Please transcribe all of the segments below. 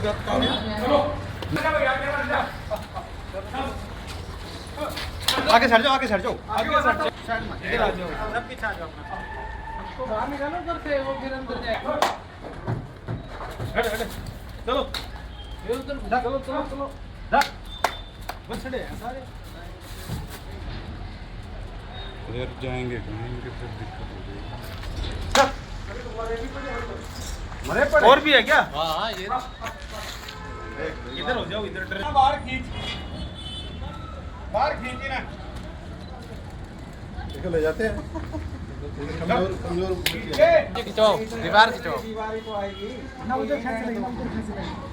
आगे सर जाओ, आगे सर जाओ, आगे सर जाओ, इधर आ जाओ, सब पीछे आ जाओ अपना। उसको बाहर निकालो उधर से, वो फिर अंदर जाएगा। हट हट चलो, ये उधर चलो चलो चलो बस खड़े हैं सारे। इधर जाएंगे कहेंगे फिर दिक्कत हो जाएगी। और भी है क्या? हाँ ये इधर हो जाओ, इधर बाहर खींच, बाहर खींच ना, देखो ले जाते हैं कमजोर कमजोर खिंचो, दीवार खिंचो। दीवार को आएगी ना, उधर खींच लेंगे, उधर खींच लेंगे।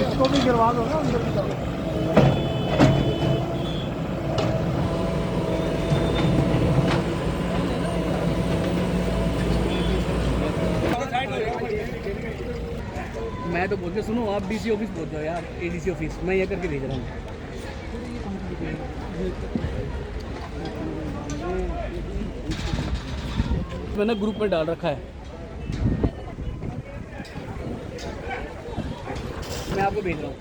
इसको भी गिरवा दो ना अंदर की तरफ। मैं तो बोल के सुनो, आप डीसी ऑफिस पहुंच जाओ यार, एडीसी ऑफिस, मैं ये करके भेज रहा हूँ। मैंने ग्रुप में डाल रखा है, मैं आपको भेज रहा हूँ।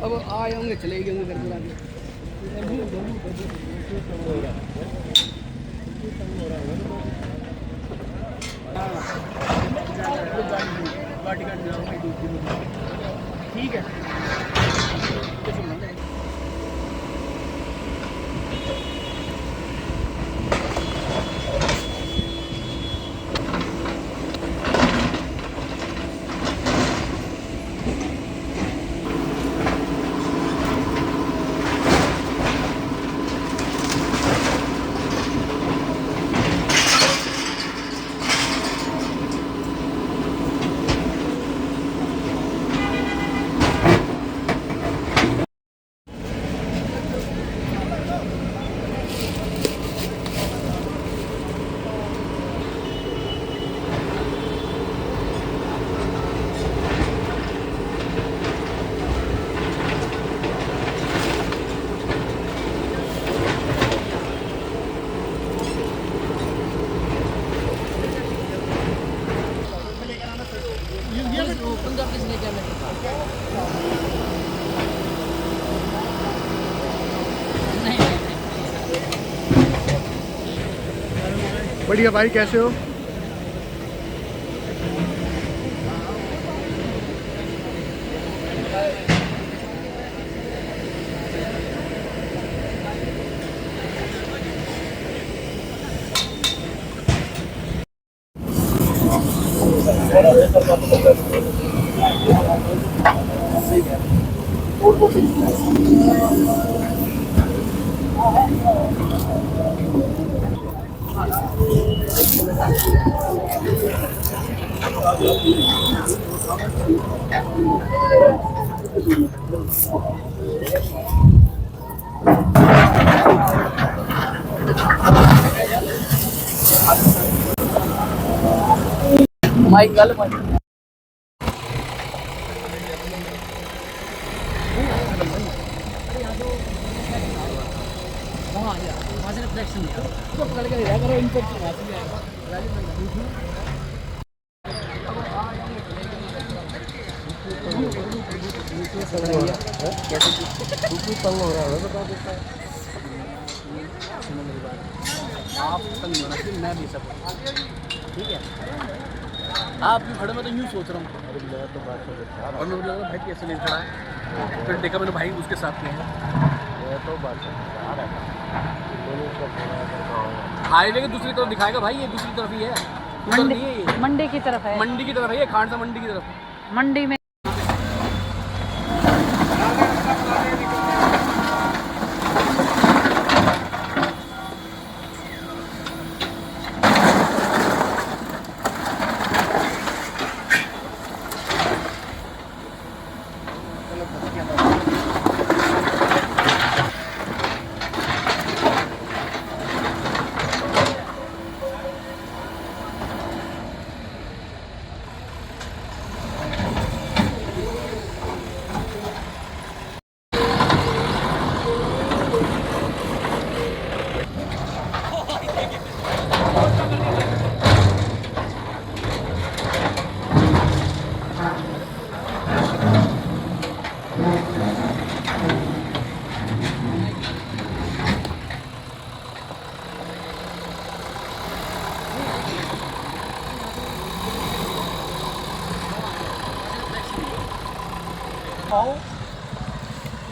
अब आए होंगे, चले गए होंगे घर पर आगे। ठीक है, बढ़िया भाई, कैसे हो? माइक गल माइक वहाँ से रिफ्लेक्शन नहीं आ रहा। तो पकड़ के ले जाकर इन्फेक्शन वहाँ से भी आएगा। आप तंग होना चाहिए, मैं भी सब ठीक है। आप खड़े में तो यूँ सोच रहा हूँ और मुझे लगा भाई कैसे नहीं खड़ा है, फिर देखा मैंने भाई उसके साथ में है। हाईवे के दूसरी तरफ दिखाएगा भाई, ये दूसरी तरफ ही है, उधर नहीं है ये। मंडी की तरफ है, मंडी की तरफ है ये, खानसा मंडी की तरफ। मंडी में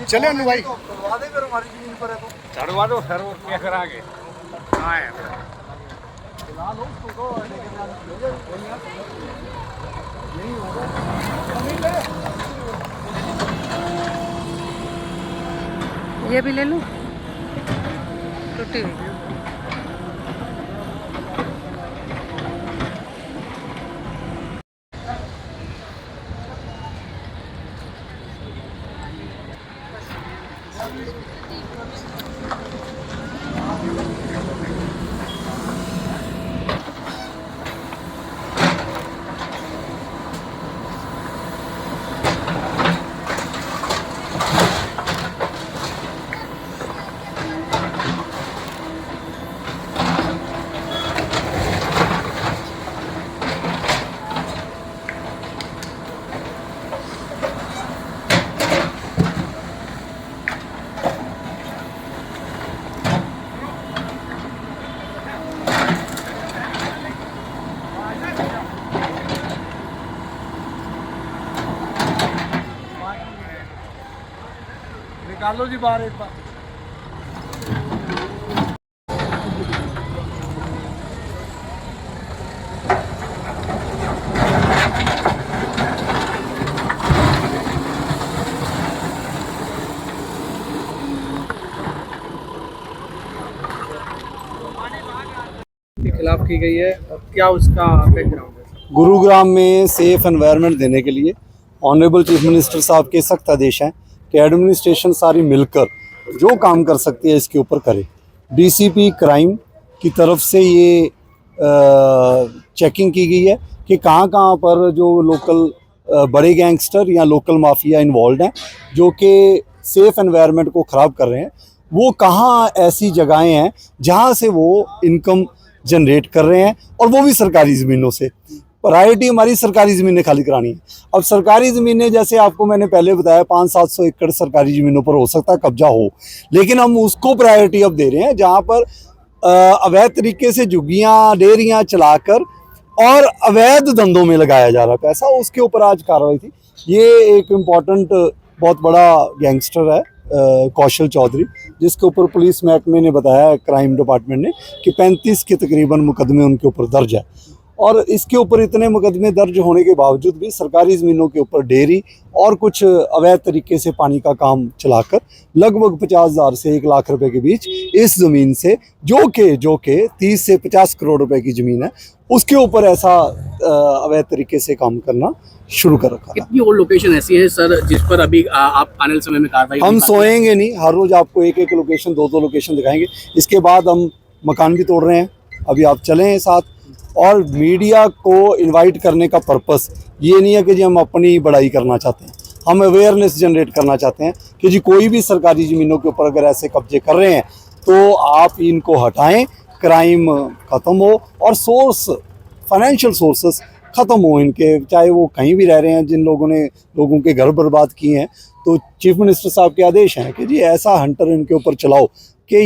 चले अनु भाई चढ़वा दो फिर वो क्या करागे। हाँ है ये भी ले लूं, टूटी हुई। निकालो जी बाहर एक बार। के खिलाफ की गई है और क्या उसका बैकग्राउंड है? गुरुग्राम में सेफ एनवायरनमेंट देने के लिए ऑनरेबल चीफ मिनिस्टर साहब के सख्त आदेश हैं कि एडमिनिस्ट्रेशन सारी मिलकर जो काम कर सकती है इसके ऊपर करे। डीसीपी क्राइम की तरफ से ये चेकिंग की गई है कि कहाँ कहाँ पर जो लोकल बड़े गैंगस्टर या लोकल माफिया इन्वॉल्व हैं जो कि सेफ एनवायरनमेंट को ख़राब कर रहे हैं, वो कहाँ ऐसी जगहें हैं जहाँ से वो इनकम जनरेट कर रहे हैं, और वो भी सरकारी ज़मीनों से। प्रायोरिटी हमारी सरकारी ज़मीनें खाली करानी है। अब सरकारी ज़मीनें जैसे आपको मैंने पहले बताया 500-700 एकड़ सरकारी ज़मीनों पर हो सकता है कब्जा हो, लेकिन हम उसको प्रायोरिटी अब दे रहे हैं जहाँ पर अवैध तरीके से झुग्गियाँ डेयरियाँ चलाकर और अवैध धंधों में लगाया जा रहा है पैसा, उसके ऊपर आज कार्रवाई थी। ये एक इम्पॉर्टेंट बहुत बड़ा गैंगस्टर है कौशल चौधरी, जिसके ऊपर पुलिस महकमे ने बताया क्राइम डिपार्टमेंट ने कि 35 के तकरीबन मुकदमे उनके ऊपर दर्ज है। और इसके ऊपर इतने मुकदमे दर्ज होने के बावजूद भी सरकारी ज़मीनों के ऊपर डेयरी और कुछ अवैध तरीके से पानी का काम चलाकर लगभग 50,000 से 1 लाख रुपए के बीच इस ज़मीन से जो के 30 से 50 करोड़ रुपए की ज़मीन है उसके ऊपर ऐसा अवैध तरीके से काम करना शुरू कर रखा है। कितनी और लोकेशन ऐसी है सर जिस पर अभी आप आने वाले समय में कार्रवाई हम सोएंगे नहीं, हर रोज़ आपको एक लोकेशन 2 लोकेशन दिखाएंगे। इसके बाद हम मकान भी तोड़ रहे हैं, अभी आप चलें साथ। और मीडिया को इनवाइट करने का पर्पस ये नहीं है कि जी हम अपनी बड़ाई करना चाहते हैं, हम अवेयरनेस जनरेट करना चाहते हैं कि जी कोई भी सरकारी ज़मीनों के ऊपर अगर ऐसे कब्जे कर रहे हैं तो आप इनको हटाएं, क्राइम ख़त्म हो और सोर्स फाइनेंशियल सोर्सेस ख़त्म हो इनके, चाहे वो कहीं भी रह रहे हैं। जिन लोगों ने लोगों के घर बर्बाद किए हैं तो चीफ मिनिस्टर साहब के आदेश हैं कि जी ऐसा हंटर इनके ऊपर चलाओ कि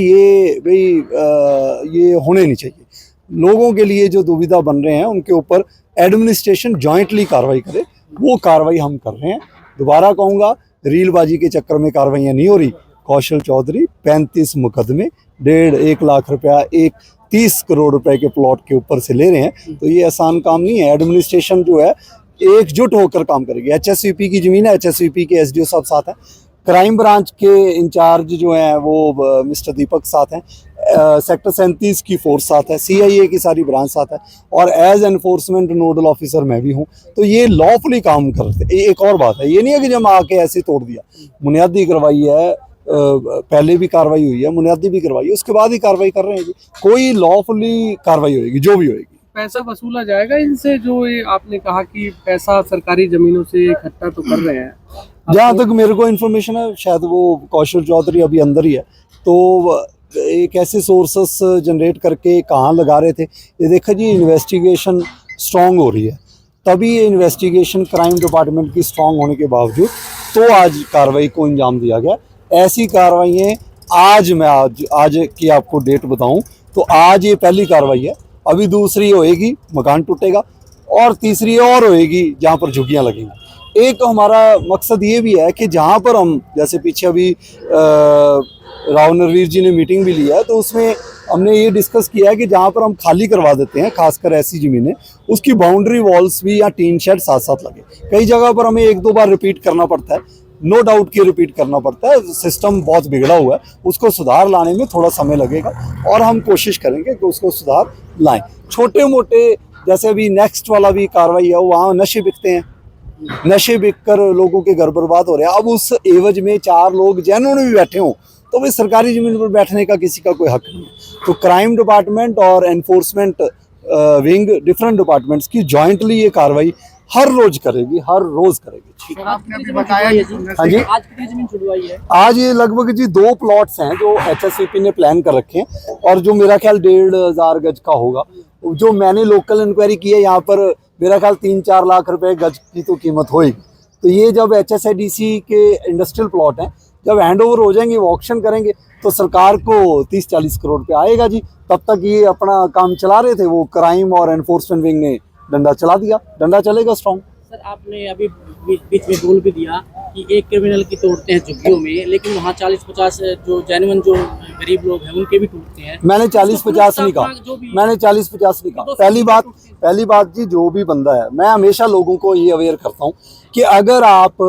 ये होने नहीं चाहिए। लोगों के लिए जो दुविधा बन रहे हैं उनके ऊपर एडमिनिस्ट्रेशन जॉइंटली कार्रवाई करे, वो कार्रवाई हम कर रहे हैं। दोबारा कहूँगा, रीलबाजी के चक्कर में कार्रवाइयाँ नहीं हो रही। कौशल चौधरी 35 मुकदमे 1.5 लाख रुपया 30 करोड़ रुपए के प्लॉट के ऊपर से ले रहे हैं, तो ये आसान काम नहीं है। एडमिनिस्ट्रेशन जो है एकजुट होकर काम करेगी। HSVP की ज़मीन है, HSVP के SDO साहब साथ हैं, क्राइम ब्रांच के इंचार्ज जो हैं वो मिस्टर दीपक साथ हैं, सेक्टर 37 की फोर्स साथ है, CIA की सारी ब्रांच साथ है और एज एनफोर्समेंट नोडल ऑफिसर मैं भी हूँ। तो ये लॉफुली काम करते। एक और बात है, ये नहीं है कि जब आके ऐसे तोड़ दिया, बुनियादी करवाई है, पहले भी कार्रवाई हुई है, बुनियादी भी करवाई है, उसके बाद ही कार्रवाई कर रहे हैं जी। कोई लॉफुली कार्रवाई होगी, जो भी होगी। पैसा वसूला जाएगा इनसे, जो ये आपने कहा कि पैसा सरकारी जमीनों से इकट्ठा तो कर रहे हैं? जहाँ तक मेरे को इन्फॉर्मेशन है, शायद वो कौशल चौधरी अभी अंदर ही है, तो एक ऐसे सोर्सेस जनरेट करके कहाँ लगा रहे थे। ये देखा जी, इन्वेस्टिगेशन स्ट्रॉन्ग हो रही है, तभी ये इन्वेस्टिगेशन क्राइम डिपार्टमेंट की स्ट्रॉन्ग होने के बावजूद तो आज कार्रवाई को अंजाम दिया गया। ऐसी कार्रवाइयाँ आज की आपको डेट बताऊं तो आज ये पहली कार्रवाई है, अभी दूसरी होएगी मकान टूटेगा और तीसरी और होएगी जहाँ पर झुग्गियाँ लगेंगी। एक हमारा मकसद ये भी है कि जहाँ पर हम, जैसे पीछे अभी राव नरवीर जी ने मीटिंग भी लिया है, तो उसमें हमने ये डिस्कस किया है कि जहाँ पर हम खाली करवा देते हैं, खासकर ऐसी ज़मीनें, उसकी बाउंड्री वॉल्स भी या टीन शेड साथ साथ लगे। कई जगह पर हमें 1-2 बार रिपीट करना पड़ता है, नो डाउट कि रिपीट करना पड़ता है, सिस्टम बहुत बिगड़ा हुआ है, उसको सुधार लाने में थोड़ा समय लगेगा और हम कोशिश करेंगे कि उसको सुधार लाएं। छोटे मोटे, जैसे अभी नेक्स्ट वाला भी कार्रवाई है, वहाँ नशे बिकते हैं, नशे बिककर लोगों के घर बर्बाद हो रहे हैं। अब उस एवज में 4 लोग जेन्युइन भी बैठे हों तो भाई सरकारी ज़मीन पर बैठने का किसी का कोई हक नहीं है। तो क्राइम डिपार्टमेंट और एनफोर्समेंट विंग, डिफरेंट डिपार्टमेंट्स की जॉइंटली ये कार्रवाई हर रोज करेगी, हर रोज करेगी। आपने अभी बताया हाँ जी, आज कितनी जमीन छुड़वाई है? आज ये लगभग जी 2 प्लॉट्स हैं जो HSVP ने प्लान कर रखे हैं और जो मेरा ख्याल 1,500 गज का होगा। जो मैंने लोकल इंक्वायरी की है, यहाँ पर मेरा ख्याल 3-4 लाख रुपए गज की तो कीमत होगी। तो ये जब HSIDC के इंडस्ट्रियल प्लॉट हैं, जब हैंड ओवर हो जाएंगे, वो ऑक्शन करेंगे तो सरकार को 30-40 करोड़ रुपये आएगा जी। तब तक ये अपना काम चला रहे थे, वो क्राइम और एनफोर्समेंट विंग ने डंडा चला दिया, डंडा चलेगा स्ट्रॉन्ग। सर, आपने अभी बीच में बोल भी दिया कि एक क्रिमिनल की तोड़ते हैं झुग्गियों में, लेकिन वहाँ 40-50 जो जेन्युइन जो गरीब लोग हैं उनके भी टूटते हैं। मैंने 40-50 नहीं कहा, मैंने 40-50 नहीं कहा। पहली बात जी, जो भी बंदा है, मैं हमेशा लोगों को ये अवेयर करता हूँ कि अगर आप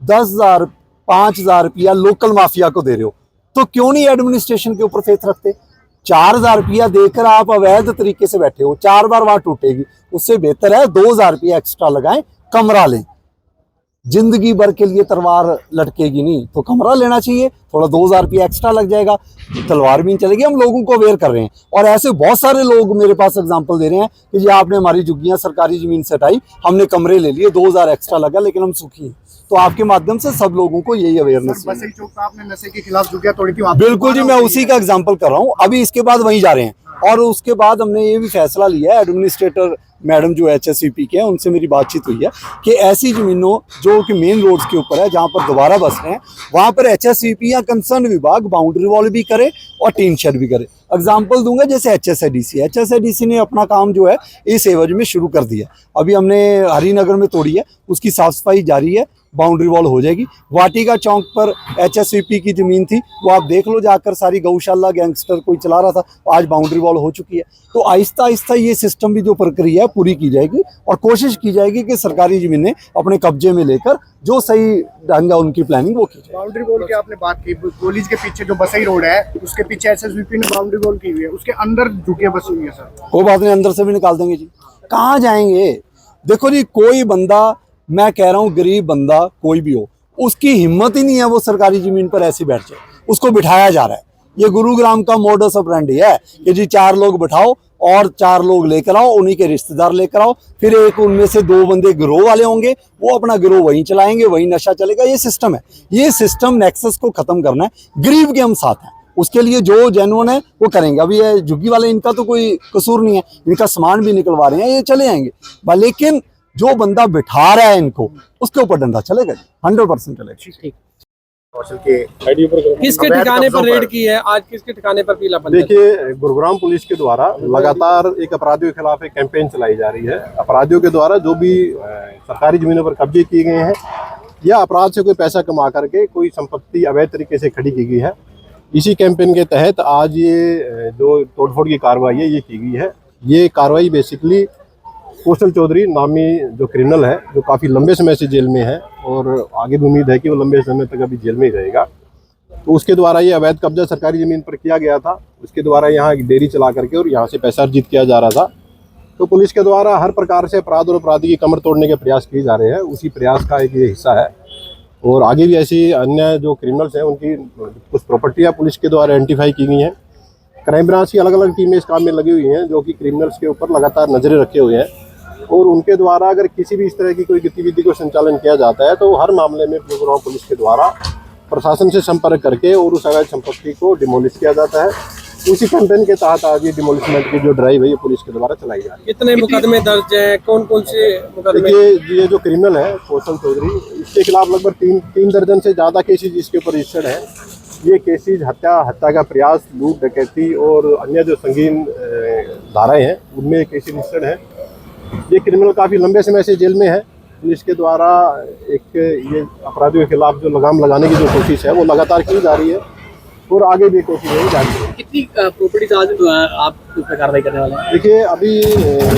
10,000 5,000 रुपया लोकल माफिया को दे रहे हो तो क्यों नहीं एडमिनिस्ट्रेशन के ऊपर फेथ रखते। 4,000 रुपया देकर आप अवैध तरीके से बैठे हो, 4 बार वहां टूटेगी, उससे बेहतर है 2,000 रुपया एक्स्ट्रा लगाएं, कमरा लें। जिंदगी भर के लिए तलवार लटकेगी नहीं, तो कमरा लेना चाहिए, थोड़ा 2,000 रुपया एक्स्ट्रा लग जाएगा, तलवार भी नहीं चलेगी। हम लोगों को अवेयर कर रहे हैं और ऐसे बहुत सारे लोग मेरे पास एग्जांपल दे रहे हैं कि जी आपने हमारी झुग्गियां सरकारी जमीन से हटाई, हमने कमरे ले लिए, 2,000 एक्स्ट्रा लगा, लेकिन हम सुखी हैं। तो आपके माध्यम से सब लोगों को यही अवेयरनेस। बसई चौक पर आपने नशे के खिलाफ झुग्गियां तोड़ी थी। बिल्कुल जी, मैं उसी का एग्जाम्पल कर रहा हूँ। अभी इसके बाद वहीं जा रहे हैं और उसके बाद हमने ये भी फैसला लिया है, एडमिनिस्ट्रेटर मैडम जो HSVP के हैं उनसे मेरी बातचीत हुई है कि ऐसी ज़मीनों जो कि मेन रोड्स के ऊपर है, जहाँ पर दोबारा बस रहे हैं, वहाँ पर HSVP या कंसर्न विभाग बाउंड्री वॉल भी करे और टीन शेड भी करे। एग्जाम्पल दूंगा, जैसे HSIDC ने अपना काम जो है इस एवज में शुरू कर दिया। अभी हमने हरिनगर में तोड़ी है, उसकी साफ सफाई जारी है, बाउंड्री वॉल हो जाएगी। वाटिका चौक पर HSVP की ज़मीन थी, वो आप देख लो जाकर, सारी गौशाला गैंगस्टर कोई चला रहा था, आज बाउंड्री वॉल हो चुकी है। तो आहिस्ता आहिस्ता ये सिस्टम भी जो प्रक्रिया है पूरी की जाएगी और कोशिश की जाएगी कि सरकारी ज़मीनें अपने कब्जे में लेकर जो सही ढंग है उनकी प्लानिंग वो की जाए। बाउंड्री वॉल की आपने बात की, कॉलेज के पीछे जो बसई रोड है उसके पीछे SSVP ने बाउंड्री वॉल की हुई है, उसके अंदर झुकियां बसी हुई है सर। कोई बात नहीं, अंदर से भी निकाल देंगे जी, कहाँ जाएंगे। देखो जी, कोई बंदा, मैं कह रहा हूँ गरीब बंदा कोई भी हो, उसकी हिम्मत ही नहीं है वो सरकारी जमीन पर ऐसे बैठ जाए, उसको बिठाया जा रहा है। ये गुरुग्राम का मोडस ऑपरेंडी है कि जी 4 लोग बिठाओ और 4 लोग लेकर आओ, उन्हीं के रिश्तेदार लेकर आओ, फिर एक उनमें से 2 बंदे गिरोह वाले होंगे, वो अपना गिरोह वहीं चलाएंगे, वहीं नशा चलेगा। ये सिस्टम है, ये सिस्टम नेक्सस को खत्म करना है। गरीब के हम साथ हैं, उसके लिए जो जेन्युइन है वो करेंगे। अभी ये झुग्गी वाले, इनका तो कोई कसूर नहीं है, इनका सामान भी निकलवा रहे हैं, ये चले आएंगे। लेकिन जो बंदा बिठा रहा है इनको, उसके ऊपर डंडा चलेगा, 100% चलेगा। ठीक। के किसके ठिकाने पर रेड की है आज, किसके ठिकाने पर पीला बंदर? देखिए, गुरुग्राम पुलिस के द्वारा लगातार एक अपराधियों के खिलाफ एक कैंपेन चलाई जा रही है। अपराधियों के द्वारा जो भी सरकारी जमीनों पर कब्जे किए गए हैं या अपराध से कोई पैसा कमा करके कोई संपत्ति अवैध तरीके से खड़ी की गई है, इसी कैंपेन के तहत आज ये जो तोड़फोड़ की कार्रवाई है ये की गई है। ये कार्रवाई बेसिकली कौशल चौधरी नामी जो क्रिमिनल है, जो काफ़ी लंबे समय से जेल में है और आगे भी उम्मीद है कि वो लंबे समय तक अभी जेल में ही रहेगा, तो उसके द्वारा ये अवैध कब्जा सरकारी ज़मीन पर किया गया था। उसके द्वारा यहाँ एक डेयरी चला करके और यहाँ से पैसा अर्जित किया जा रहा था। तो पुलिस के द्वारा हर प्रकार से अपराध और अपराधी की कमर तोड़ने के प्रयास किए जा रहे हैं, उसी प्रयास का एक ये हिस्सा है। और आगे भी ऐसी अन्य जो क्रिमिनल्स हैं उनकी कुछ प्रॉपर्टियाँ पुलिस के द्वारा आइडेंटिफाई की गई हैं। क्राइम ब्रांच की अलग अलग टीमें इस काम में लगी हुई हैं, जो कि क्रिमिनल्स के ऊपर लगातार नजरें रखे हुए हैं। और उनके द्वारा अगर किसी भी इस तरह की कोई गतिविधि को संचालन किया जाता है तो हर मामले में गुरुग्राम पुलिस के द्वारा प्रशासन से संपर्क करके और उस अवैध संपत्ति को डिमोलिश किया जाता है। उसी कैंपेन के तहत आज ये डिमोलिशमेंट की जो ड्राइव है ये पुलिस के द्वारा चलाई जा रही है। कितने मुकदमे दर्ज हैं, कौन कौन से मुकदमे? देखिए, ये जो क्रिमिनल है कौशल चौधरी, इसके खिलाफ लगभग 3 दर्जन से ज़्यादा केसेज इसके ऊपर रजिस्टर्ड है। ये केसेज हत्या का प्रयास, लूट, डकैती और अन्य जो संगीन धाराएं हैं उनमें केसेज रजिस्टर्ड है। ये क्रिमिनल काफ़ी लंबे समय से जेल में है। पुलिस के द्वारा एक ये अपराधियों के खिलाफ जो लगाम लगाने की जो कोशिश है वो लगातार की जा रही है और आगे भी कोशिश जारी है। कितनी प्रॉपर्टीज आज आप उस पर कार्रवाई करने वाले हैं? देखिए, अभी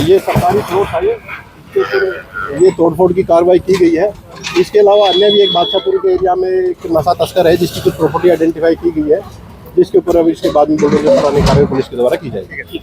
ये सरकारी प्लॉट है, इसके ऊपर ये तोड़फोड़ की कार्रवाई की गई है। इसके अलावा अन्य भी एक बादशाहपुर के एरिया में एक नशा तस्कर है जिसकी कुछ प्रॉपर्टी आइडेंटिफाई की गई है, जिसके ऊपर अभी इसके बाद में पुलिस की कार्रवाई पुलिस के द्वारा की जाएगी।